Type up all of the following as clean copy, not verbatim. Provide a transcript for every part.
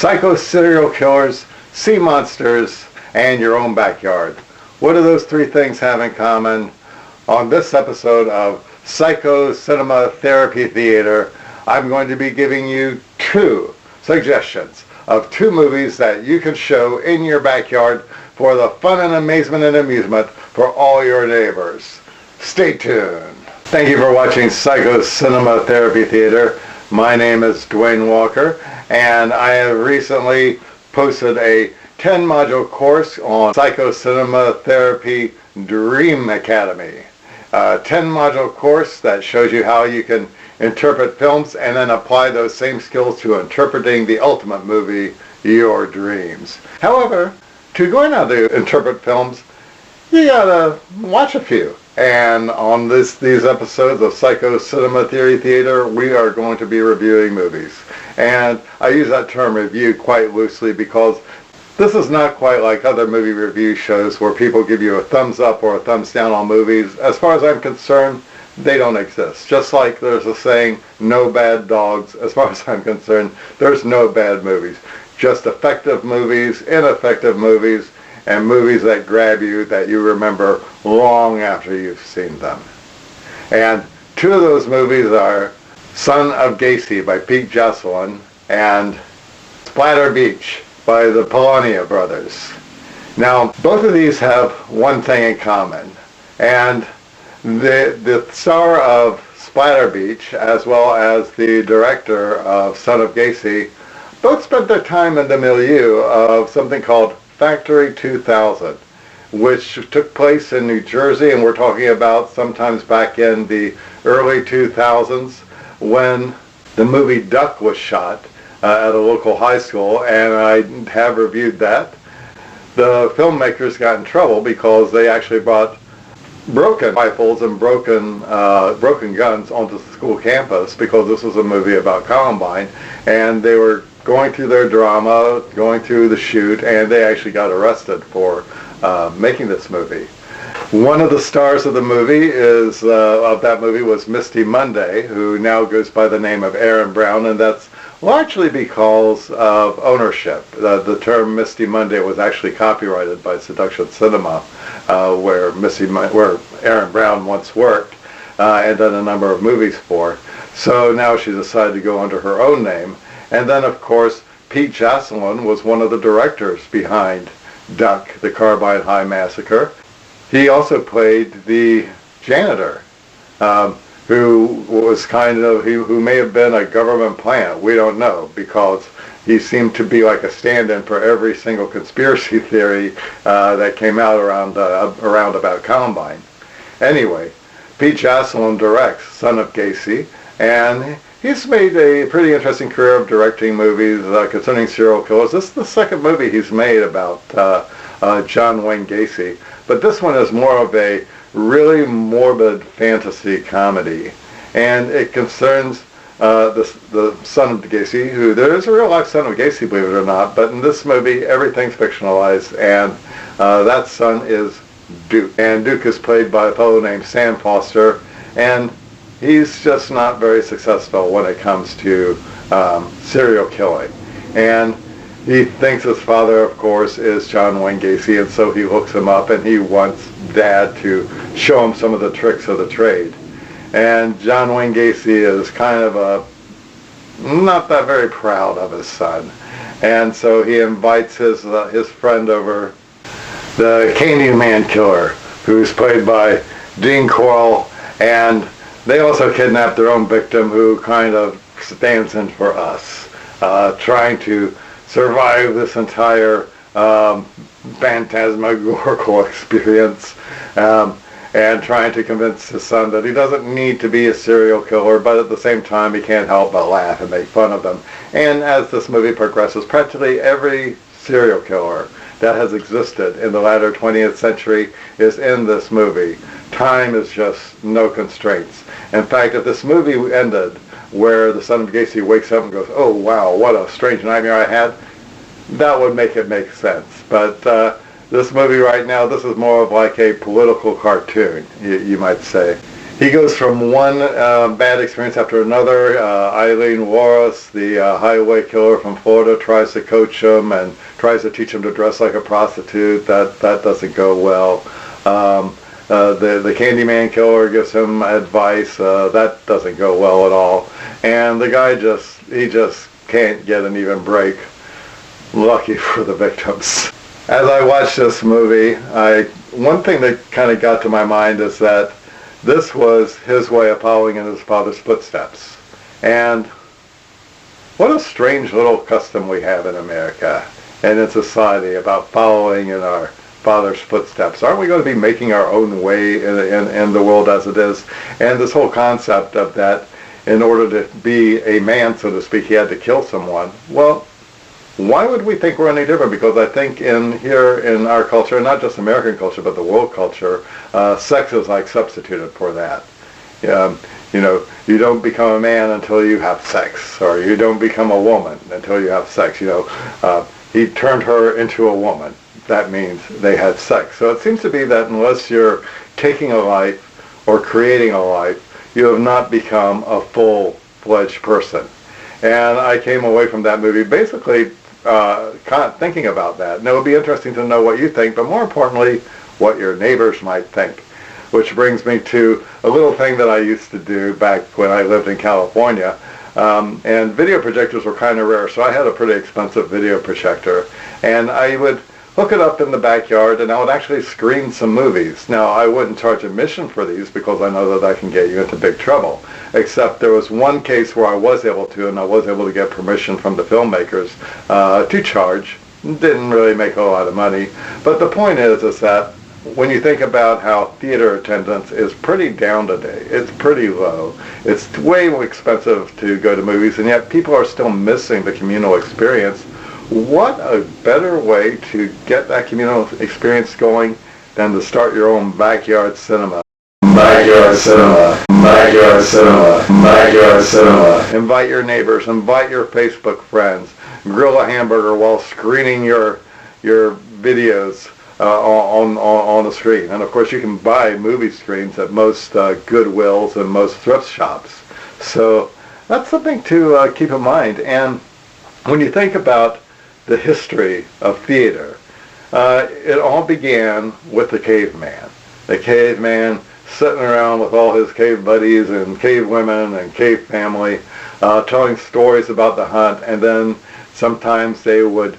psycho serial killers, sea monsters, and your own backyard. What do those three things have in common? On this episode of Psycho Cinema Therapy Theater, I'm going to be giving you two suggestions of two movies that you can show in your backyard for the fun and amazement and amusement for all your neighbors. Stay tuned. Thank you for watching Psycho Cinema Therapy Theater. My name is Dwayne Walker, and I have recently posted a 10-module course on Psycho Cinema Therapy Dream Academy. A 10-module course that shows you how you can interpret films and then apply those same skills to interpreting the ultimate movie, your dreams. However, to go out to interpret films, you gotta watch a few. And on these episodes of Psycho Cinema Theory Theater, we are going to be reviewing movies. And I use that term review quite loosely because this is not quite like other movie review shows where people give you a thumbs up or a thumbs down on movies. As far as I'm concerned, they don't exist. Just like there's a saying, no bad dogs. As far as I'm concerned, there's no bad movies. Just effective movies, ineffective movies, and movies that grab you that you remember long after you've seen them. And two of those movies are Son of Gacy by Pete Jacelone and Splatter Beach by the Polonia brothers. Now, both of these have one thing in common, and the star of Splatter Beach, as well as the director of Son of Gacy, both spent their time in the milieu of something called Factory 2000, which took place in New Jersey, and we're talking about sometimes back in the early 2000s when the movie Duck was shot at a local high school, and I have reviewed that. The filmmakers got in trouble because they actually brought broken rifles and broken guns onto the school campus because this was a movie about Columbine, and they were going through their drama, going through the shoot, and they actually got arrested for making this movie. One of the stars of the movie of that movie was Misty Mundae, who now goes by the name of Erin Brown, and that's largely because of ownership. The term Misty Mundae was actually copyrighted by Seduction Cinema, where Erin Brown once worked and done a number of movies for. So now she decided to go under her own name. And then, of course, Pete Jacelone was one of the directors behind Duck, the Carbine High Massacre. He also played the janitor, who may have been a government plant. We don't know, because he seemed to be like a stand-in for every single conspiracy theory that came out around about Columbine. Anyway, Pete Jacelone directs Son of Gacy, and he's made a pretty interesting career of directing movies concerning serial killers. This is the second movie he's made about John Wayne Gacy, but this one is more of a really morbid fantasy comedy, and it concerns the son of Gacy, who there is a real-life son of Gacy, believe it or not, but in this movie everything's fictionalized, and that son is Duke. And Duke is played by a fellow named Sam Foster, and he's just not very successful when it comes to serial killing. And he thinks his father, of course, is John Wayne Gacy, and so he hooks him up, and he wants Dad to show him some of the tricks of the trade. And John Wayne Gacy is kind of not that very proud of his son. And so he invites his friend over, the Candyman Killer, who's played by Dean Corll, and they also kidnap their own victim, who kind of stands in for us, trying to survive this entire phantasmagorical experience, and trying to convince his son that he doesn't need to be a serial killer, but at the same time he can't help but laugh and make fun of them. And as this movie progresses, practically every serial killer that has existed in the latter 20th century is in this movie. Time is just no constraints. In fact, if this movie ended where the son of Gacy wakes up and goes, "Oh wow, what a strange nightmare I had," that would make it make sense. But this movie right now, this is more of like a political cartoon, you might say. he goes from one bad experience after another. Aileen Wuornos, the highway killer from Florida, tries to coach him and tries to teach him to dress like a prostitute. That doesn't go well. The Candyman killer gives him advice. That doesn't go well at all. And the guy just can't get an even break. Lucky for the victims. As I watched this movie, one thing that kind of got to my mind is that this was his way of following in his father's footsteps. And what a strange little custom we have in America and in society about following in our father's footsteps. Aren't we going to be making our own way in the world as it is? And this whole concept of that, in order to be a man, so to speak, he had to kill someone. Well, why would we think we're any different? Because I think here in our culture, not just American culture, but the world culture, sex is like substituted for that. You don't become a man until you have sex, or you don't become a woman until you have sex. He turned her into a woman. That means they had sex. So it seems to be that unless you're taking a life or creating a life, you have not become a full-fledged person. And I came away from that movie basically thinking about that. And it would be interesting to know what you think, but more importantly, what your neighbors might think. Which brings me to a little thing that I used to do back when I lived in California. And video projectors were kind of rare, so I had a pretty expensive video projector. And I would hook it up in the backyard, and I would actually screen some movies. Now, I wouldn't charge admission for these because I know that I can get you into big trouble. Except there was one case where I was able to, and I was able to get permission from the filmmakers to charge. Didn't really make a lot of money. But the point is that when you think about how theater attendance is pretty down today, it's pretty low. It's way more expensive to go to movies, and yet people are still missing the communal experience. What a better way to get that communal experience going than to start your own backyard cinema. Backyard cinema, backyard cinema, backyard cinema. Invite your neighbors, invite your Facebook friends, grill a hamburger while screening your videos on the screen. And of course you can buy movie screens at most Goodwills and most thrift shops. So that's something to keep in mind. And when you think about the history of theater, it all began with the caveman. The caveman sitting around with all his cave buddies and cave women and cave family, telling stories about the hunt, and then sometimes they would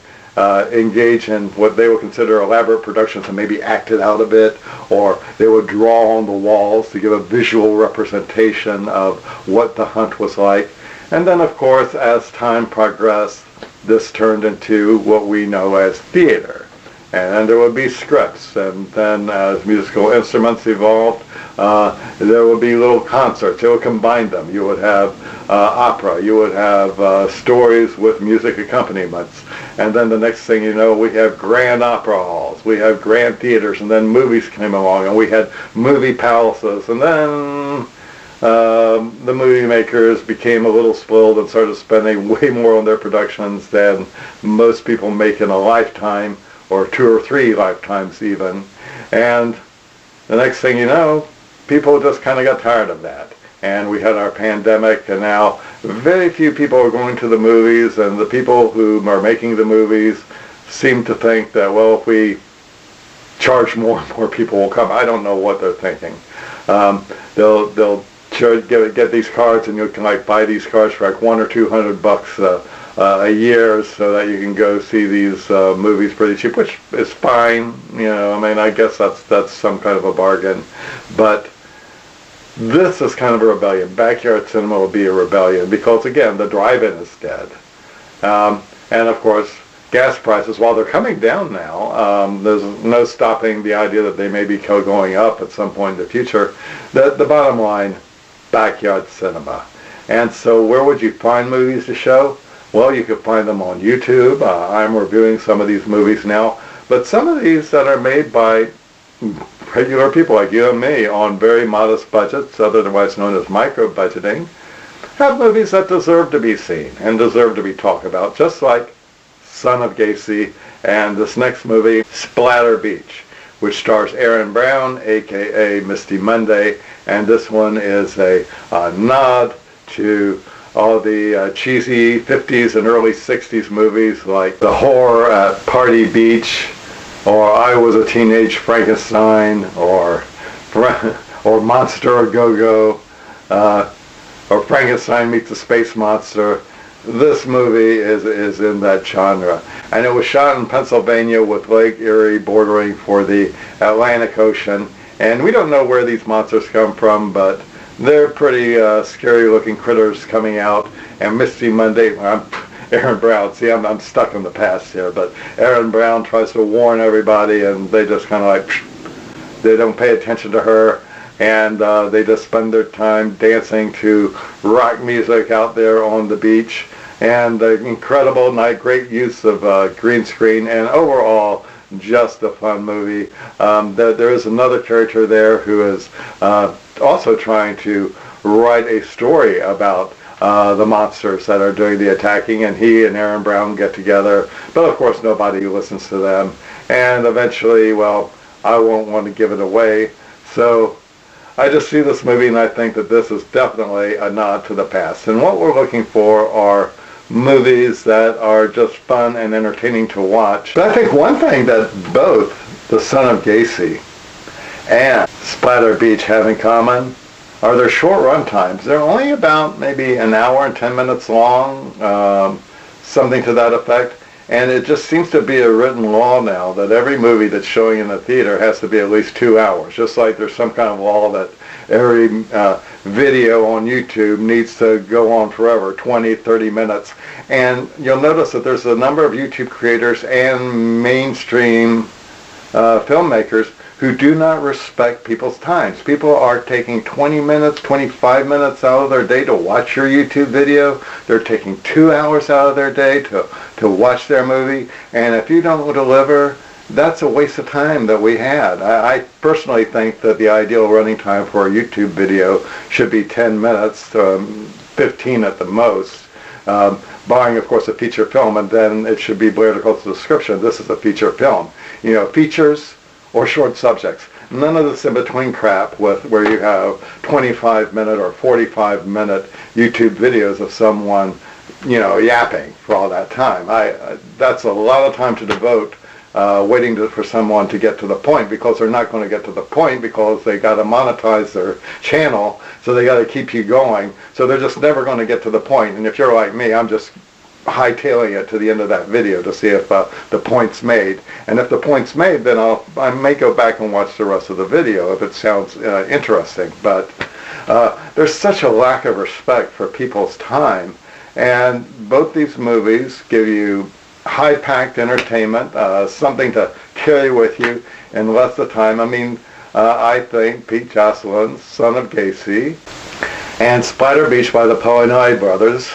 engage in what they would consider elaborate productions and maybe act it out a bit, or they would draw on the walls to give a visual representation of what the hunt was like. And then, of course, as time progressed, this turned into what we know as theater. And then there would be scripts, and then as musical instruments evolved, there would be little concerts. They would combine them. You would have opera. You would have stories with music accompaniments. And then the next thing you know, we have grand opera halls. We have grand theaters, and then movies came along, and we had movie palaces. And then the movie makers became a little spoiled and started spending way more on their productions than most people make in a lifetime, or 2 or 3 lifetimes even. And the next thing you know, people just kind of got tired of that. And we had our pandemic, and now very few people are going to the movies, and the people who are making the movies seem to think that, well, if we charge more people will come. I don't know what they're thinking. They'll get these cards, and you can buy these cards for $100 or $200 a year, so that you can go see these movies pretty cheap, which is fine. I guess that's some kind of a bargain. But this is kind of a rebellion. Backyard cinema will be a rebellion because, again, the drive-in is dead. And of course, gas prices, while they're coming down now, there's no stopping the idea that they may be going up at some point in the future. The bottom line, backyard cinema. And so where would you find movies to show? Well, you could find them on YouTube. I'm reviewing some of these movies now. But some of these that are made by regular people like you and me on very modest budgets, otherwise known as micro-budgeting, have movies that deserve to be seen and deserve to be talked about, just like Son of Gacy and this next movie, Splatter Beach, which stars Erin Brown, a.k.a. Misty Mundae, and this one is a nod to all the cheesy 50s and early 60s movies like The Horror at Parody Beach, or I Was a Teenage Frankenstein, or Monster a Go-Go, or Frankenstein Meets a Space Monster. This movie is in that genre. And it was shot in Pennsylvania with Lake Erie bordering for the Atlantic Ocean. And we don't know where these monsters come from, but they're pretty scary looking critters coming out. And Misty Mundae, Erin Brown, see I'm stuck in the past here, but Erin Brown tries to warn everybody and they just kind of like, they don't pay attention to her. And they just spend their time dancing to rock music out there on the beach. And the incredible night, great use of green screen, and overall, just a fun movie. There is another character there who is also trying to write a story about the monsters that are doing the attacking, and he and Erin Brown get together. But of course, nobody listens to them. And eventually, well, I won't want to give it away. So I just see this movie and I think that this is definitely a nod to the past. And what we're looking for are movies that are just fun and entertaining to watch. But I think one thing that both The Son of Gacy and Splatter Beach have in common are their short run times. They're only about maybe an hour and 10 minutes long, something to that effect. And it just seems to be a written law now that every movie that's showing in the theater has to be at least 2 hours. Just like there's some kind of law that every video on YouTube needs to go on forever, 20, 30 minutes. And you'll notice that there's a number of YouTube creators and mainstream filmmakers who do not respect people's times. People are taking 20 minutes, 25 minutes out of their day to watch your YouTube video. They're taking 2 hours out of their day to watch their movie. And if you don't deliver, that's a waste of time that we had. I personally think that the ideal running time for a YouTube video should be 10 minutes, 15 at the most, barring, of course, a feature film, and then it should be vertical to description. This is a feature film. You know, features or short subjects. None of this in-between crap with where you have 25-minute or 45-minute YouTube videos of someone, you know, yapping for all that time. That's a lot of time to devote waiting for someone to get to the point, because they're not going to get to the point because they got to monetize their channel, so they got to keep you going. So they're just never going to get to the point. And if you're like me, I'm just hightailing it to the end of that video to see if the point's made. And if the point's made, then I may go back and watch the rest of the video if it sounds interesting. But there's such a lack of respect for people's time. And both these movies give you high-packed entertainment, something to carry with you in less of time. I mean, I think Pete Jacelone, Son of Gacy, and Splatter Beach by the Paulinelli brothers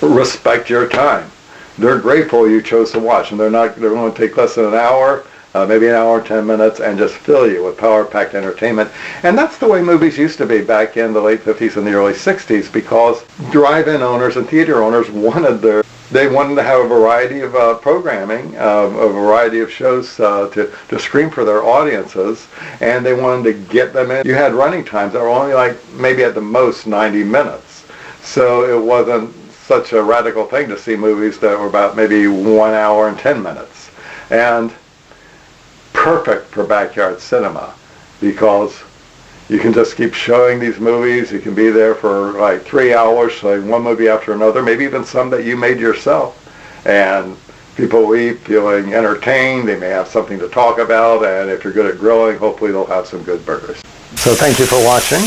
respect your time. They're grateful you chose to watch, and they're going to take less than an hour, maybe an hour, 10 minutes, and just fill you with power-packed entertainment. And that's the way movies used to be back in the late 50s and the early 60s, because drive-in owners and theater owners wanted to have a variety of programming, a variety of shows to screen for their audiences, and they wanted to get them in. You had running times that were only like maybe at the most 90 minutes. So it wasn't such a radical thing to see movies that were about maybe 1 hour and 10 minutes. And perfect for backyard cinema, because you can just keep showing these movies. You can be there for like 3 hours, showing one movie after another, maybe even some that you made yourself. And people leave feeling entertained. They may have something to talk about, and if you're good at grilling, hopefully they'll have some good burgers. So thank you for watching.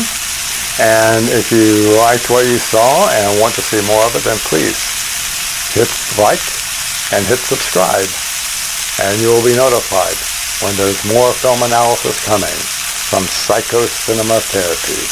And if you liked what you saw and want to see more of it, then please hit like and hit subscribe, and you will be notified when there's more film analysis coming from Psycho Cinema Therapy.